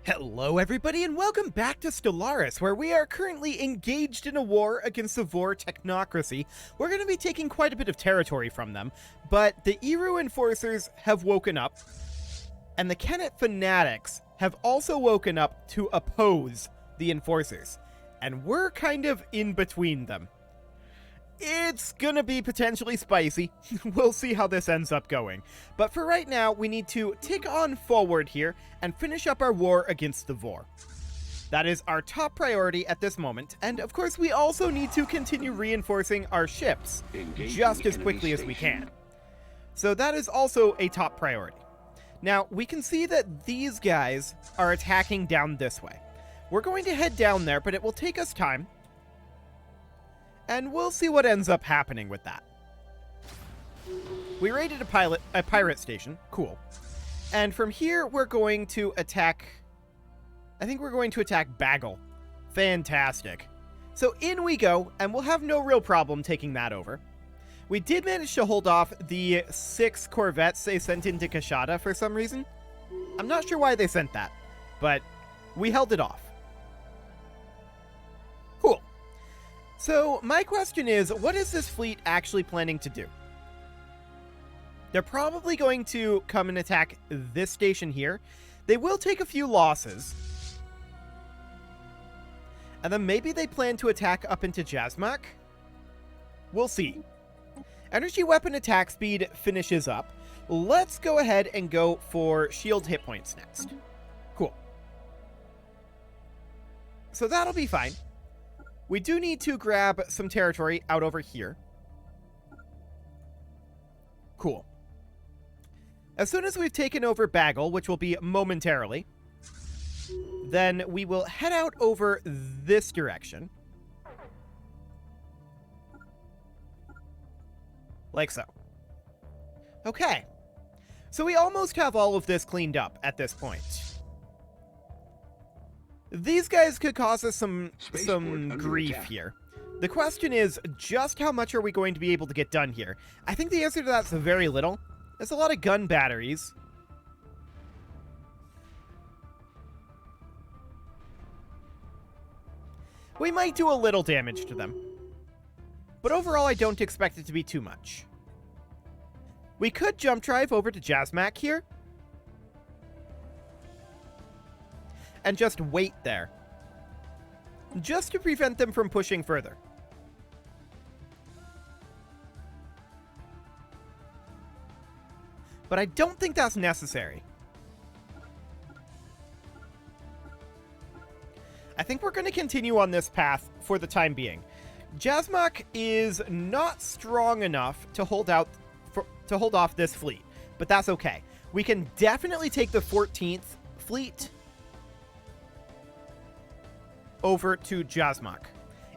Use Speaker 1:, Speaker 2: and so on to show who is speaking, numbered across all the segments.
Speaker 1: Hello everybody and welcome back to Stellaris, where we are currently engaged in a war against the Vor technocracy. We're going to be taking quite a bit of territory from them, but the Eru enforcers have woken up, and the Kennet fanatics have also woken up to oppose the enforcers, and we're kind of in between them. It's gonna be potentially spicy. We'll see how this ends up going. But for right now, we need to tick on forward here and finish up our war against the Vor. That is our top priority at this moment, and of course we also need to continue reinforcing our ships just as quickly as we can. So that is also a top priority. Now, we can see that these guys are attacking down this way. We're going to head down there, but it will take us time. And we'll see what ends up happening with that. We raided a pirate station. Cool. And from here, we're going to attack... I think we're going to attack Bagel. Fantastic. So in we go, and we'll have no real problem taking that over. We did manage to hold off the 6 corvettes they sent into Kashada for some reason. I'm not sure why they sent that, but we held it off. Cool. So, my question is, what is this fleet actually planning to do? They're probably going to come and attack this station here. They will take a few losses. And then maybe they plan to attack up into Jasmak? We'll see. Energy weapon attack speed finishes up. Let's go ahead and go for shield hit points next. Cool. So that'll be fine. We do need to grab some territory out over here. Cool. As soon as we've taken over Bagel, which will be momentarily, then we will head out over this direction. Like so. Okay. So we almost have all of this cleaned up at this point. These guys could cause us some grief here. The question is, just how much are we going to be able to get done here? I think the answer to that's very little. There's a lot of gun batteries. We might do a little damage to them. But overall, I don't expect it to be too much. We could jump drive over to Jasmak here. And just wait there. Just to prevent them from pushing further. But I don't think that's necessary. I think we're going to continue on this path for the time being. Jasmak is not strong enough to hold off this fleet, but that's okay. We can definitely take the 14th fleet over to Jasmak.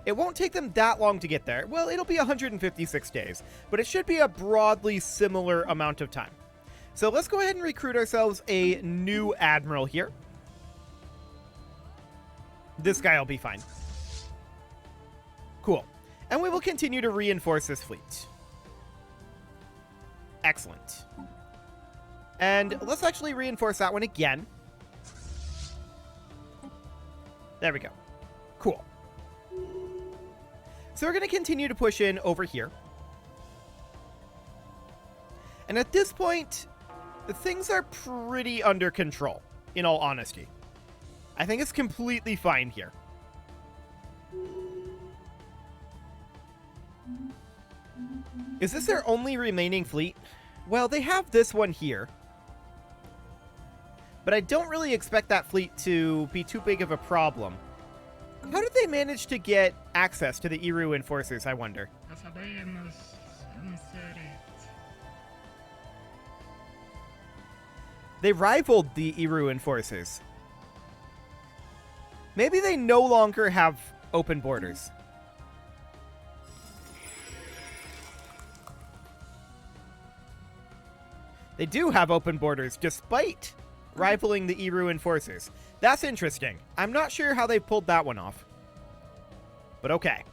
Speaker 1: It won't take them that long to get there. Well, it'll be 156 days, but it should be a broadly similar amount of time. So let's go ahead and recruit ourselves a new admiral here. This guy will be fine. Cool. And we will continue to reinforce this fleet. Excellent. And let's actually reinforce that one again. There we go. Cool. So we're going to continue to push in over here. And at this point, things are pretty under control, in all honesty. I think it's completely fine here. Is this their only remaining fleet? Well, they have this one here. But I don't really expect that fleet to be too big of a problem. How did they manage to get access to the Eru enforcers, I wonder? They rivaled the Eru enforcers. Maybe they no longer have open borders. They do have open borders, despite rivaling the Eru enforcers. That's interesting. I'm not sure how they pulled that one off. But okay.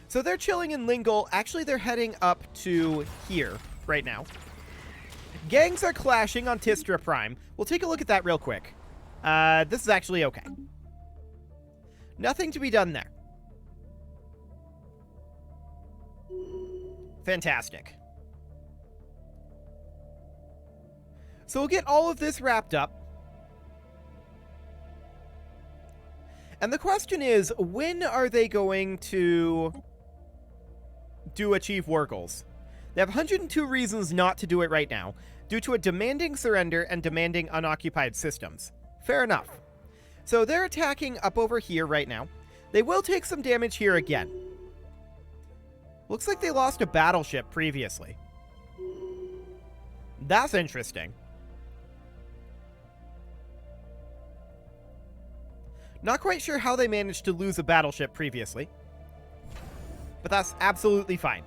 Speaker 1: So they're chilling in Lingle. Actually, they're heading up to here right now. Gangs are clashing on Tistra Prime. We'll take a look at that real quick. This is actually okay. Nothing to be done there. Fantastic. So we'll get all of this wrapped up. And the question is, when are they going to achieve war goals? They have 102 reasons not to do it right now, due to a demanding surrender and demanding unoccupied systems. Fair enough. So they're attacking up over here right now. They will take some damage here again. Looks like they lost a battleship previously. That's interesting. Not quite sure how they managed to lose a battleship previously, but that's absolutely fine.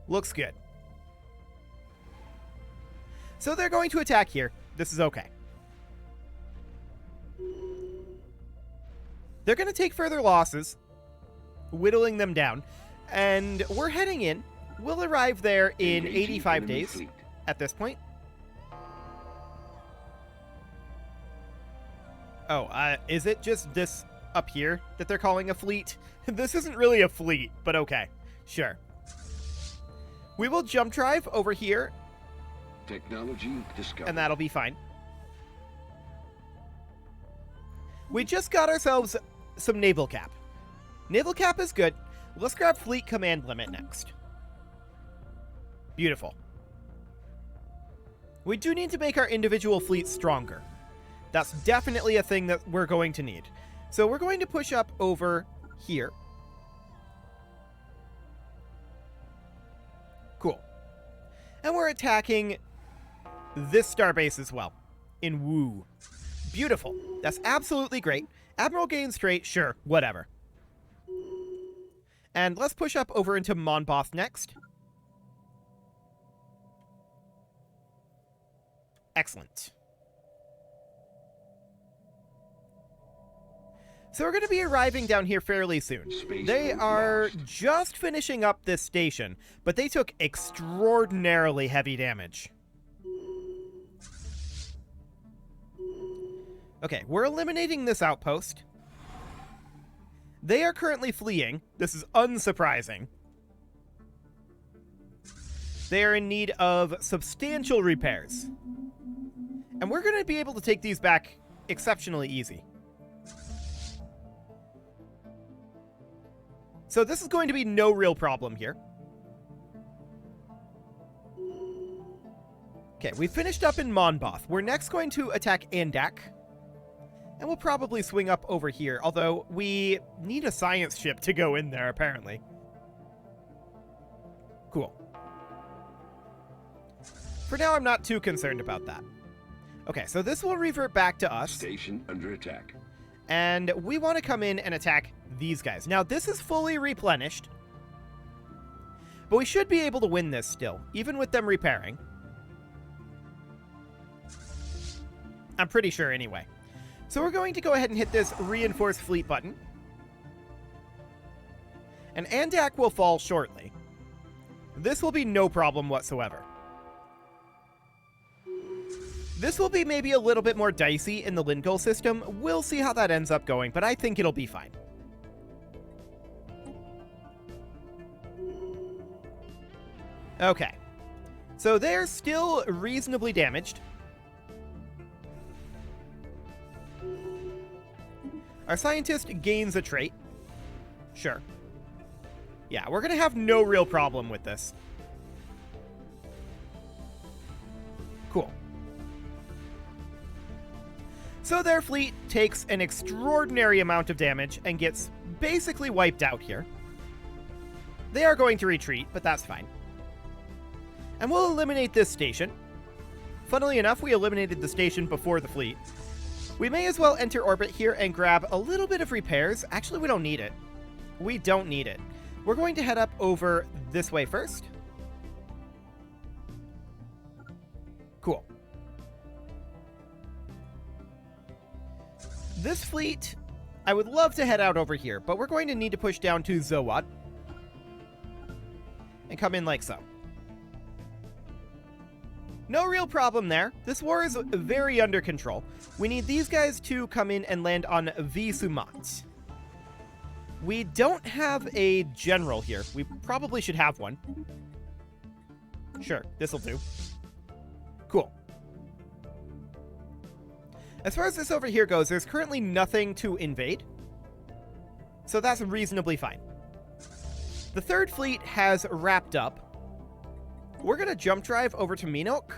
Speaker 1: Looks good. So they're going to attack here. This is okay. They're going to take further losses, whittling them down, and we're heading in. We'll arrive there in 85 days at this point. Oh, is it just this up here that they're calling a fleet? This isn't really a fleet, but okay. Sure. We will jump drive over here.
Speaker 2: Technology discovered.
Speaker 1: And that'll be fine. We just got ourselves some naval cap. Naval cap is good. Let's grab fleet command limit next. Beautiful. We do need to make our individual fleets stronger. That's definitely a thing that we're going to need. So we're going to push up over here. Cool. And we're attacking this starbase as well, in Woo. Beautiful. That's absolutely great. Admiral gains straight, sure, whatever. And let's push up over into Monboth next. Excellent. So we're going to be arriving down here fairly soon. They are just finishing up this station, but they took extraordinarily heavy damage. Okay, we're eliminating this outpost. They are currently fleeing. This is unsurprising. They are in need of substantial repairs. And we're going to be able to take these back exceptionally easy. So this is going to be no real problem here. Okay, we finished up in Monboth. We're next going to attack Andak. And we'll probably swing up over here, although we need a science ship to go in there, apparently. Cool. For now, I'm not too concerned about that. Okay, so this will revert back to us.
Speaker 2: Station under attack.
Speaker 1: And we want to come in and attack these guys. Now, this is fully replenished. But we should be able to win this still, even with them repairing. I'm pretty sure anyway. So we're going to go ahead and hit this reinforce fleet button. And Andak will fall shortly. This will be no problem whatsoever. This will be maybe a little bit more dicey in the Lingol system. We'll see how that ends up going, but I think it'll be fine. Okay. So they're still reasonably damaged. Our scientist gains a trait. Sure. Yeah, we're going to have no real problem with this. Cool. So their fleet takes an extraordinary amount of damage and gets basically wiped out here. They are going to retreat, but that's fine. And we'll eliminate this station. Funnily enough, we eliminated the station before the fleet. We may as well enter orbit here and grab a little bit of repairs. Actually, we don't need it. We don't need it. We're going to head up over this way first. Cool. This fleet, I would love to head out over here, but we're going to need to push down to Zowad and come in like so. No real problem there. This war is very under control. We need these guys to come in and land on Visumat. We don't have a general here. We probably should have one. Sure, this'll do. Cool. As far as this over here goes, there's currently nothing to invade. So that's reasonably fine. The third fleet has wrapped up. We're going to jump drive over to Minok.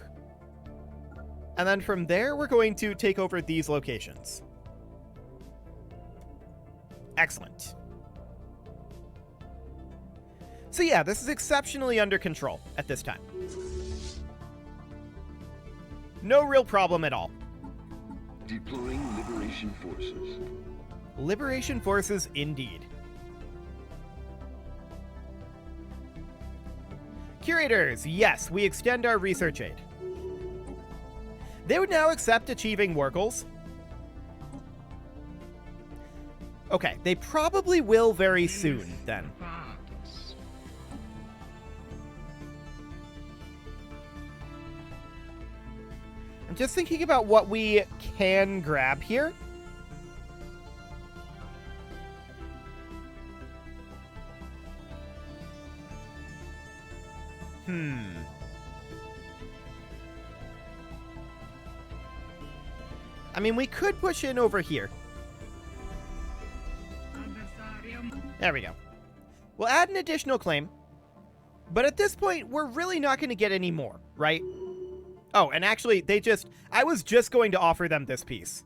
Speaker 1: And then from there, we're going to take over these locations. Excellent. So yeah, this is exceptionally under control at this time. No real problem at all.
Speaker 2: Deploying Liberation Forces.
Speaker 1: Liberation Forces indeed. Curators, yes, we extend our research aid. They would now accept achieving war goals. Okay, they probably will very soon, then. I'm just thinking about what we can grab here. I mean, we could push in over here. There we go. We'll add an additional claim. But at this point, we're really not going to get any more, right? Oh, and actually, I was just going to offer them this piece.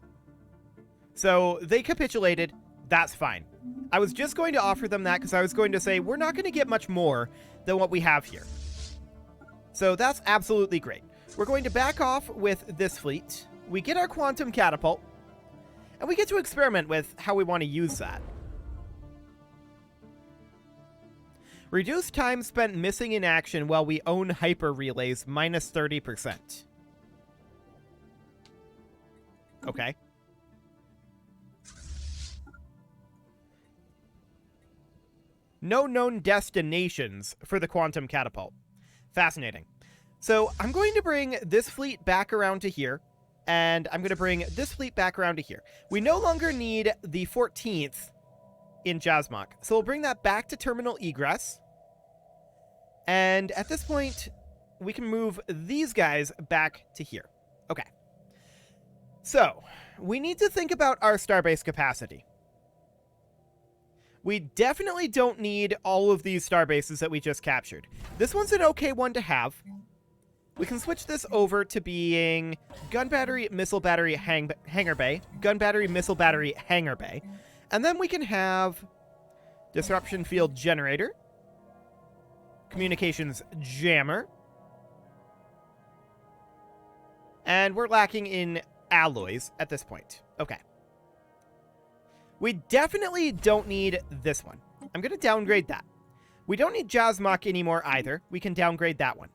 Speaker 1: So they capitulated. That's fine. I was just going to offer them that because I was going to say, we're not going to get much more than what we have here. So that's absolutely great. We're going to back off with this fleet. We get our quantum catapult, and we get to experiment with how we want to use that. Reduce time spent missing in action while we own hyper relays minus 30%. Okay. No known destinations for the quantum catapult. Fascinating. So I'm going to bring this fleet back around to here, and I'm going to bring this fleet back around to here. We no longer need the 14th in Jasmok, so we'll bring that back to terminal egress. And at this point, we can move these guys back to here. Okay. So, we need to think about our starbase capacity. We definitely don't need all of these starbases that we just captured. This one's an okay one to have. We can switch this over to being gun battery, missile battery, hangar bay, gun battery, missile battery, hangar bay. And then we can have disruption field generator, communications jammer, and we're lacking in alloys at this point. Okay. We definitely don't need this one. I'm going to downgrade that. We don't need Jasmok anymore either. We can downgrade that one.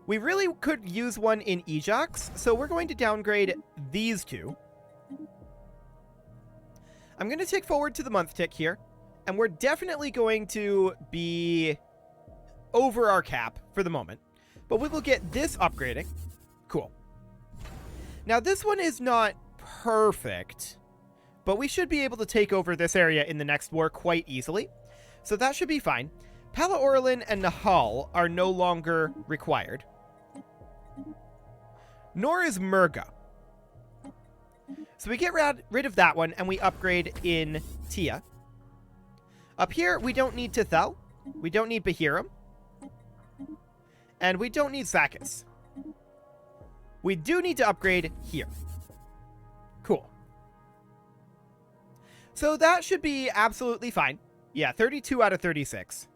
Speaker 1: We really could use one in Ejox, so we're going to downgrade these two. I'm going to tick forward to the month tick here, and we're definitely going to be over our cap for the moment, but we will get this upgrading. Cool. Now, this one is not perfect, but we should be able to take over this area in the next war quite easily, so that should be fine. Pala Orlin and Nahal are no longer required. Nor is Murga. So we get rid of that one, and we upgrade in Tia. Up here, we don't need Tithel. We don't need Bahiram. And we don't need Zakis. We do need to upgrade here. Cool. So that should be absolutely fine. Yeah, 32 out of 36.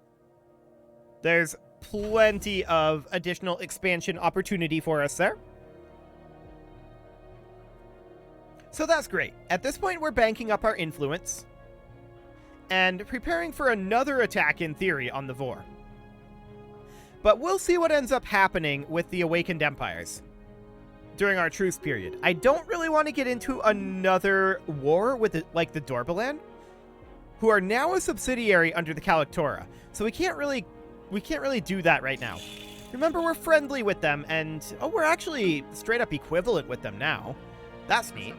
Speaker 1: There's plenty of additional expansion opportunity for us there. So that's great. At this point, we're banking up our influence and preparing for another attack in theory on the Vor. But we'll see what ends up happening with the Awakened Empires during our truce period. I don't really want to get into another war with like the Dorbalan. who are now a subsidiary under the Calyctora. So we can't really do that right now. Remember, we're friendly with them, and oh, we're actually straight up equivalent with them now. That's neat.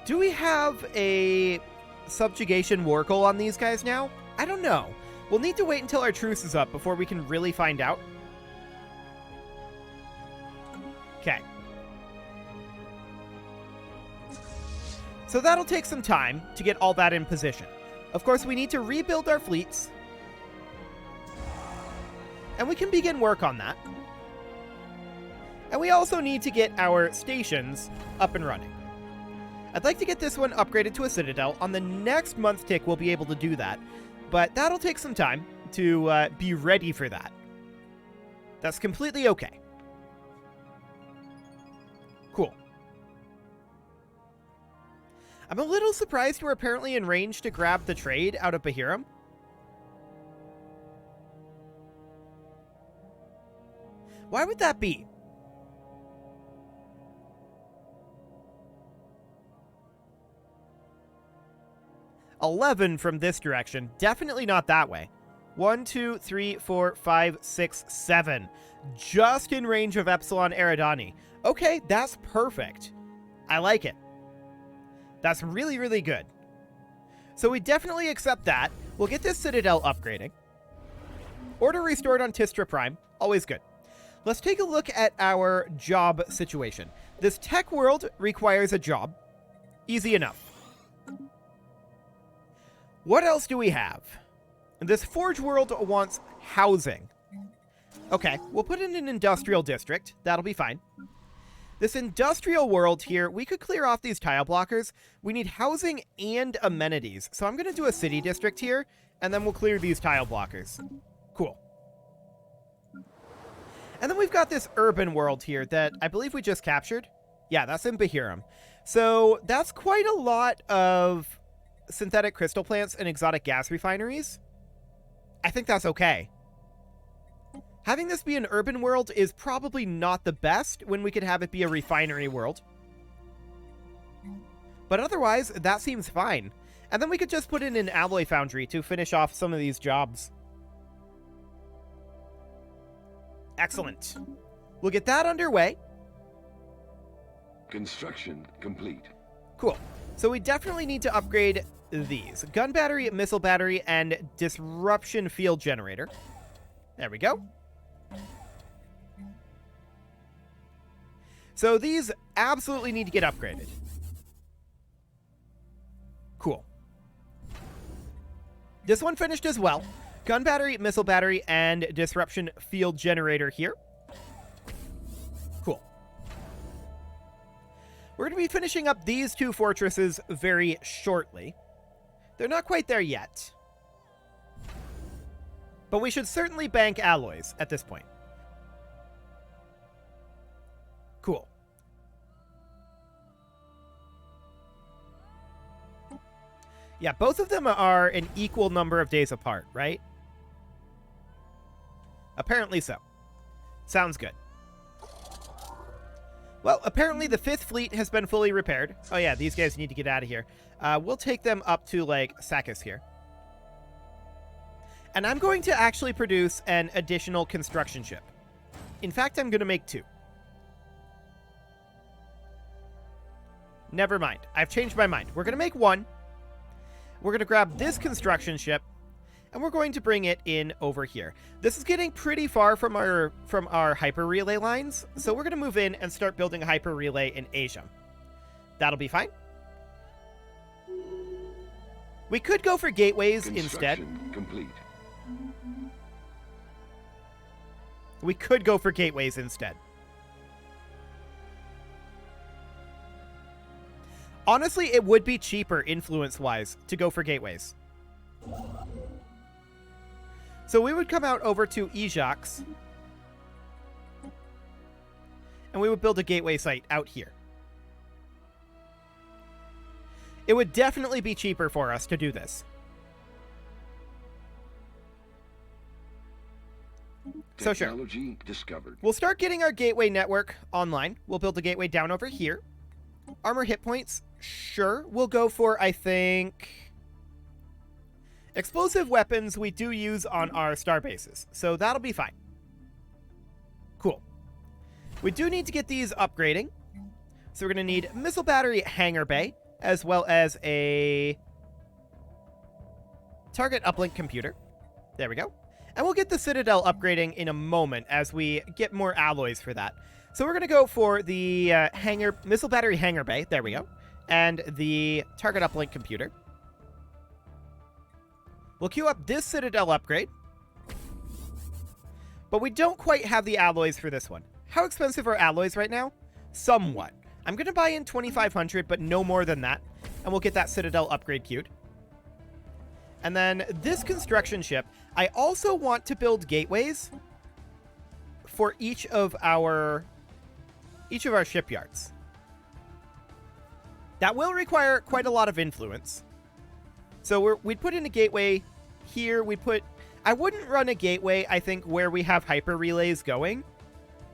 Speaker 1: Do we have a subjugation war goal on these guys now? I don't know. We'll need to wait until our truce is up before we can really find out. Okay. So that'll take some time to get all that in position. Of course, we need to rebuild our fleets. And we can begin work on that. And we also need to get our stations up and running. I'd like to get this one upgraded to a citadel. On the next month tick, we'll be able to do that. But that'll take some time to be ready for that. That's completely okay. Cool. I'm a little surprised we're apparently in range to grab the trade out of Bahiram. Why would that be? $11 from this direction. Definitely not that way. 1, 2, 3, 4, 5, 6, 7. Just in range of Epsilon Eridani. Okay, that's perfect. I like it. That's really, really good. So we definitely accept that. We'll get this Citadel upgrading. Order restored on Tistra Prime. Always good. Let's take a look at our job situation. This tech world requires a job. Easy enough. What else do we have? This Forge world wants housing. Okay, we'll put in an industrial district. That'll be fine. This industrial world here, we could clear off these tile blockers. We need housing and amenities. So I'm going to do a city district here, and then we'll clear these tile blockers. Cool. And then we've got this urban world here that I believe we just captured. Yeah, that's in Bahiram. So that's quite a lot of synthetic crystal plants and exotic gas refineries. I think that's okay. Having this be an urban world is probably not the best when we could have it be a refinery world. But otherwise, that seems fine. And then we could just put in an alloy foundry to finish off some of these jobs. Excellent. We'll get that underway.
Speaker 2: Construction complete.
Speaker 1: Cool. So we definitely need to upgrade these. Gun battery, missile battery, and disruption field generator. There we go. So these absolutely need to get upgraded. Cool. This one finished as well. Gun battery, missile battery, and disruption field generator here. Cool. We're going to be finishing up these two fortresses very shortly. They're not quite there yet. But we should certainly bank alloys at this point. Cool. Yeah, both of them are an equal number of days apart, right? Apparently so. Sounds good. Well, apparently the 5th fleet has been fully repaired. Oh yeah, these guys need to get out of here. We'll take them up to, like, Sakis here. And I'm going to actually produce an additional construction ship. In fact, I'm going to make 2. Never mind. I've changed my mind. We're going to make 1. We're going to grab this construction ship, and we're going to bring it in over here. This is getting pretty far from our hyper relay lines, so we're going to move in and start building a hyper relay in Asia. That'll be fine. We could go for gateways instead.
Speaker 2: Complete.
Speaker 1: We could go for gateways instead. Honestly, it would be cheaper influence-wise to go for gateways. So we would come out over to Ajax, and we would build a gateway site out here. It would definitely be cheaper for us to do this. So sure.
Speaker 2: Technology discovered.
Speaker 1: We'll start getting our gateway network online. We'll build a gateway down over here. Armor hit points, Sure, we'll go for, I think... explosive weapons we do use on our star bases, so that'll be fine. Cool. We do need to get these upgrading. So we're going to need missile battery hangar bay, as well as a target uplink computer. There we go. And we'll get the Citadel upgrading in a moment as we get more alloys for that. So we're going to go for the missile battery hangar bay. There we go. And the target uplink computer. We'll queue up this Citadel upgrade. But we don't quite have the alloys for this one. How expensive are alloys right now? Somewhat. I'm going to buy in 2,500, but no more than that. And we'll get that Citadel upgrade queued. And then this construction ship, I also want to build gateways for each of our shipyards. That will require quite a lot of influence. So we'd put in a gateway here. I wouldn't run a gateway, I think, where we have hyper relays going.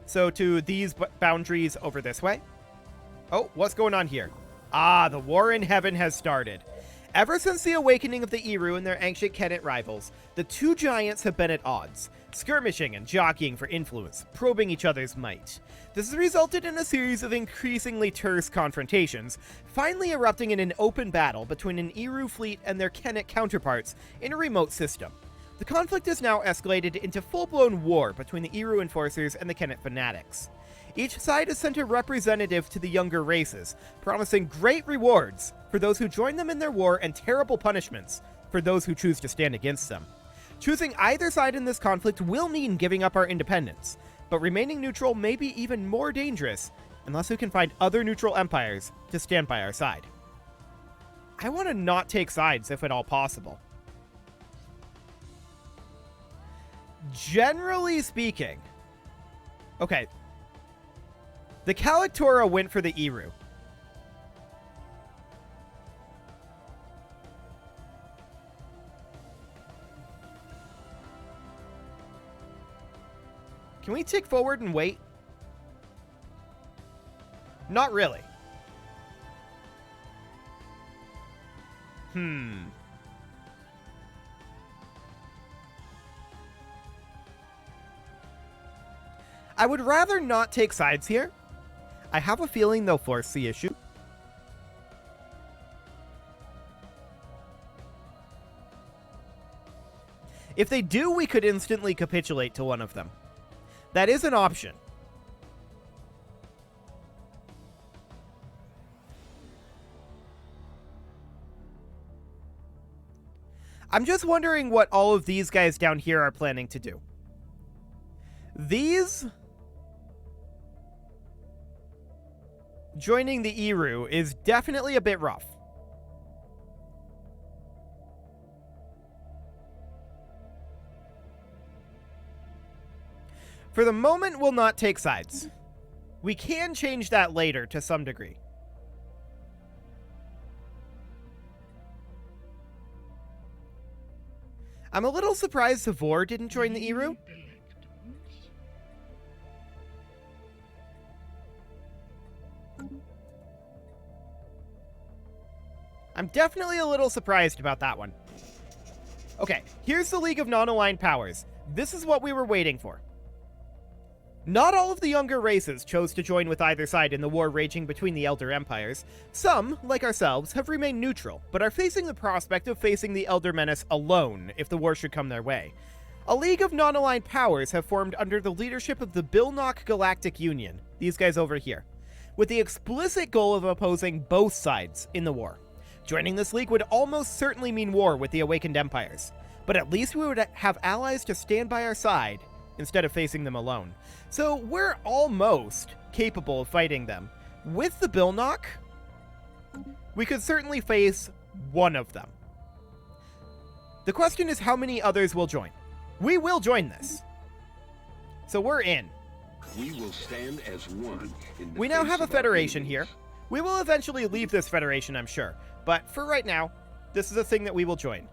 Speaker 1: So to these boundaries over this way. Oh, what's going on here? Ah, the war in heaven has started. Ever since the awakening of the Eru and their ancient Kenet rivals, the two giants have been at odds, skirmishing and jockeying for influence, probing each other's might. This has resulted in a series of increasingly terse confrontations, finally erupting in an open battle between an Eru fleet and their Kenet counterparts in a remote system. The conflict has now escalated into full-blown war between the Eru enforcers and the Kenet fanatics. Each side has sent a representative to the younger races, promising great rewards for those who join them in their war and terrible punishments for those who choose to stand against them. Choosing either side in this conflict will mean giving up our independence, but remaining neutral may be even more dangerous unless we can find other neutral empires to stand by our side. I want to not take sides if at all possible. Generally speaking... Okay. The Calictora went for the Eru. Can we tick forward and wait? Not really. I would rather not take sides here. I have a feeling they'll force the issue. If they do, we could instantly capitulate to one of them. That is an option. I'm just wondering what all of these guys down here are planning to do. These... joining the Eru is definitely a bit rough. For the moment, we'll not take sides. We can change that later to some degree. I'm a little surprised Savor didn't join the Eru. I'm definitely a little surprised about that one. Okay, here's the League of Non-Aligned Powers. This is what we were waiting for. Not all of the younger races chose to join with either side in the war raging between the Elder Empires. Some, like ourselves, have remained neutral, but are facing the prospect of facing the Elder Menace alone if the war should come their way. A League of Non-Aligned Powers have formed under the leadership of the Bilnock Galactic Union, these guys over here, with the explicit goal of opposing both sides in the war. Joining this league would almost certainly mean war with the Awakened Empires, but at least we would have allies to stand by our side instead of facing them alone. So we're almost capable of fighting them. With the Bilnock, we could certainly face one of them. The question is how many others will join. We will join this. So we're in.
Speaker 2: We will stand as one.
Speaker 1: We now have a federation here. We will eventually leave this federation, I'm sure. But for right now, this is a thing that we will join.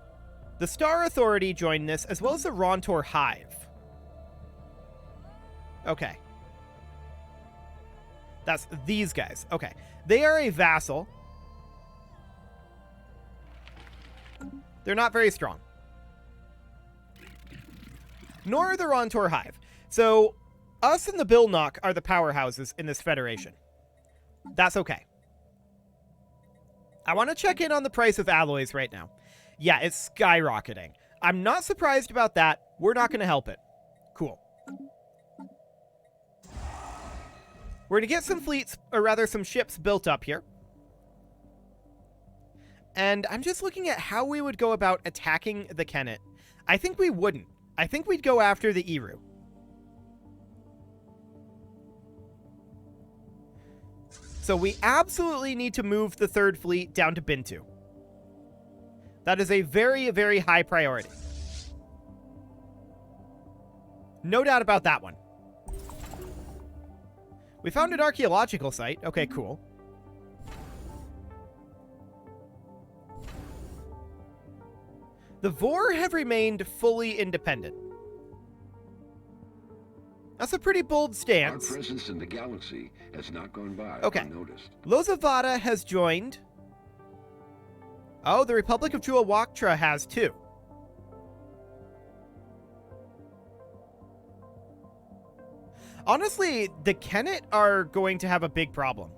Speaker 1: The Star Authority joined this, as well as the Rontor Hive. Okay. That's these guys. Okay. They are a vassal They're not very strong. Nor are the Rontor Hive. So, us and the Bilnock are the powerhouses in this Federation. That's okay. I want to check in on the price of alloys right now. Yeah, it's skyrocketing. I'm not surprised about that. We're not going to help it. Cool. We're going to get some fleets, or rather some ships built up here. And I'm just looking at how we would go about attacking the Kennet. I think we wouldn't. I think we'd go after the Eru. So we absolutely need to move the third fleet down to Bintu. That is a very, very high priority. No doubt about that one. We found an archaeological site. Okay, cool. The Vor have remained fully independent. That's a pretty bold stance.
Speaker 2: Our presence in the galaxy has not gone by unnoticed.
Speaker 1: Lozavada has joined. Oh, the Republic of Juawaktra has too. Honestly, the Kennet are going to have a big problem.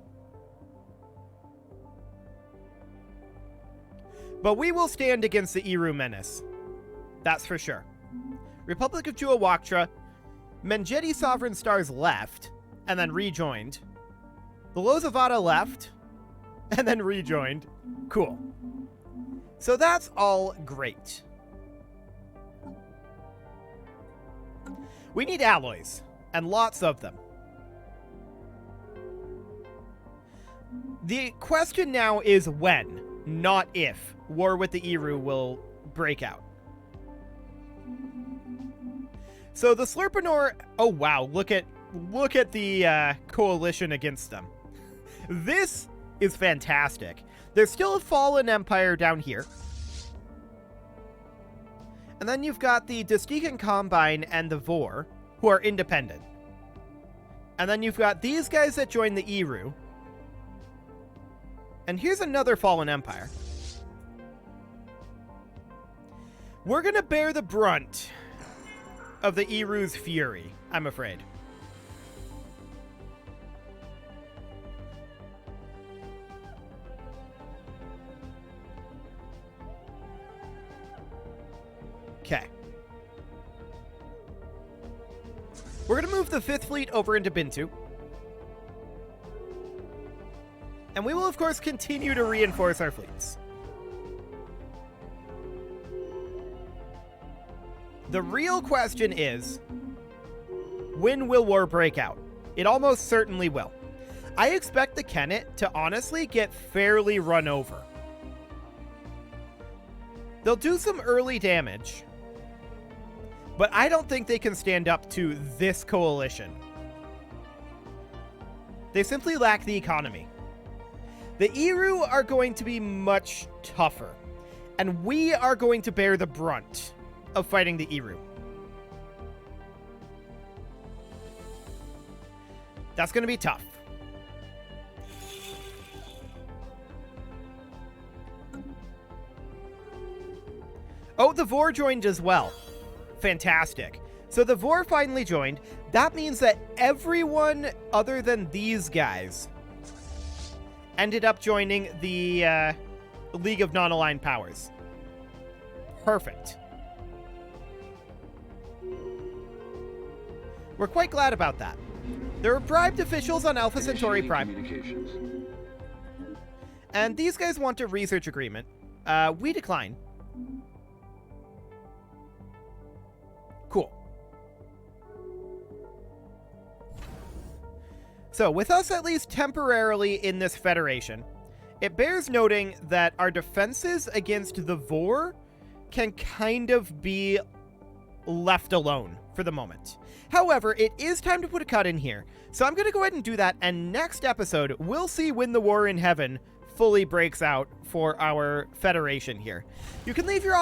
Speaker 1: But we will stand against the Eru menace. That's for sure. Republic of Juawaktra, Menjeti Sovereign Stars left, and then rejoined. The Lozavada left, and then rejoined. Cool. So that's all great. We need alloys, and lots of them. The question now is when, not if, war with the Eru will break out. So the Slurpanor, oh wow, look at the coalition against them. This is fantastic. There's still a fallen empire down here. And then you've got the Destican Combine and the Vor, who are independent. And then you've got these guys that join the Eru. And here's another fallen empire. We're gonna bear the brunt of the Eru's fury, I'm afraid. Okay. We're gonna move the 5th Fleet over into Bintu. And we will, of course, continue to reinforce our fleets. The real question is, when will war break out? It almost certainly will. I expect the Kennet to honestly get fairly run over. They'll do some early damage, but I don't think they can stand up to this coalition. They simply lack the economy. The Eru are going to be much tougher, and we are going to bear the brunt of fighting the Eru. That's going to be tough. Oh, the Vor joined as well. Fantastic. So the Vor finally joined. That means that everyone other than these guys ended up joining the League of Non-Aligned Powers. Perfect. We're quite glad about that. There are bribed officials on Alpha Centauri Prime. And these guys want a research agreement. We decline. Cool. So, with us at least temporarily in this Federation, it bears noting that our defenses against the Vor can kind of be left alone for the moment. However, it is time to put a cut in here, so I'm going to go ahead and do that, and next episode, we'll see when the war in heaven fully breaks out for our Federation here. You can leave your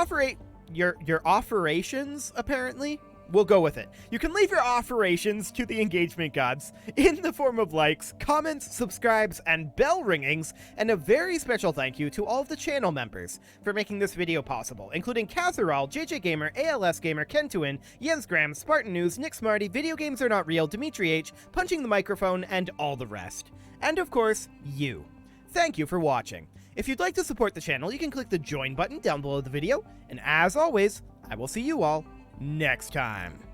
Speaker 1: operations, apparently, we'll go with it. You can leave your offerations to the engagement gods in the form of likes, comments, subscribes, and bell ringings, and a very special thank you to all of the channel members for making this video possible, including Catherall, JJ Gamer, ALS Gamer, Kentuin, Jens Graham, Spartan News, Nick Smarty, Video Games Are Not Real, Dimitri H, Punching the Microphone, and all the rest. And of course, you. Thank you for watching. If you'd like to support the channel, you can click the join button down below the video, and as always, I will see you all next time.